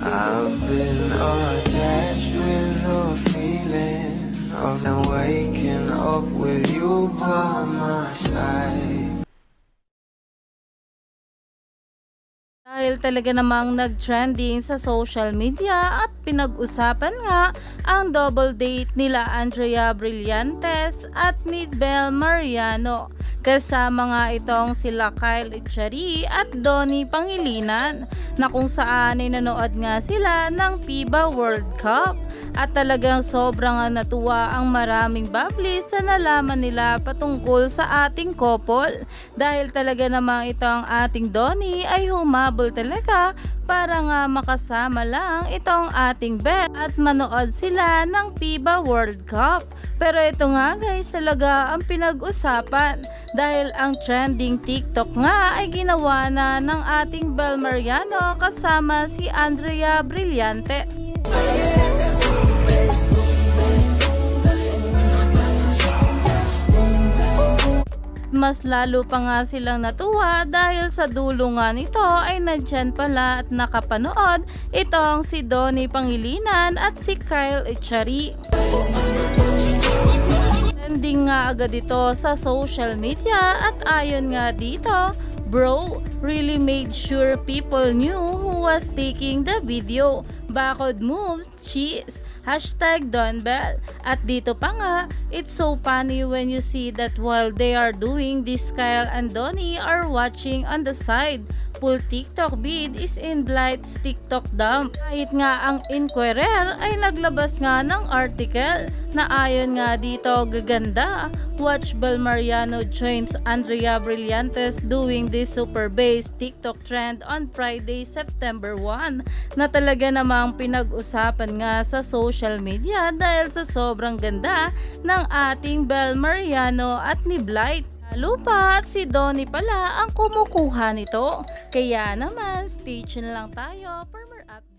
I've been attached with the feeling of waking up with you by my side. Dahil talaga namang nag-trending sa social media at pinag-usapan nga ang double date nila Andrea Brillantes at ni Bel Mariano. Kasama nga itong sila Kyle Echari at Donnie Pangilinan na kung saan ay nanood nga sila ng FIBA World Cup. At talagang sobrang natuwa ang maraming bablis sa nalaman nila patungkol sa ating couple. Dahil talaga namang itong ating Donnie ay humabol talaga para nga makasama lang itong ating Beth at manood sila ng FIBA World Cup. Pero ito nga guys, talaga ang pinag-usapan dahil ang trending TikTok nga ay ginawa na ng ating Bel Mariano kasama si Andrea Brillantes. Mas lalo pa nga silang natuwa dahil sa dulo nga nito ay nandyan pala at nakapanood itong si Donnie Pangilinan at si Kyle Echari. Trending nga agad ito sa social media at ayon nga dito, bro really made sure people knew who was taking the video. Backward moves, cheese. Hashtag Don Bell. At dito pa nga, it's so funny when you see that while they are doing this, Kyle and Donnie are watching on the side. Full TikTok vid is in Blight's TikTok dump. Kahit nga ang Inquirer ay naglabas nga ng article na ayon nga dito gaganda. Watch Bel Mariano joins Andrea Brillantes doing this super bass TikTok trend on Friday, September 1 na talaga namang pinag-usapan nga sa social media dahil sa sobrang ganda ng ating Bel Mariano at ni Blight. Lalo pa at si Donnie pala ang kumukuha nito. Kaya naman, stay tuned lang tayo for more updates.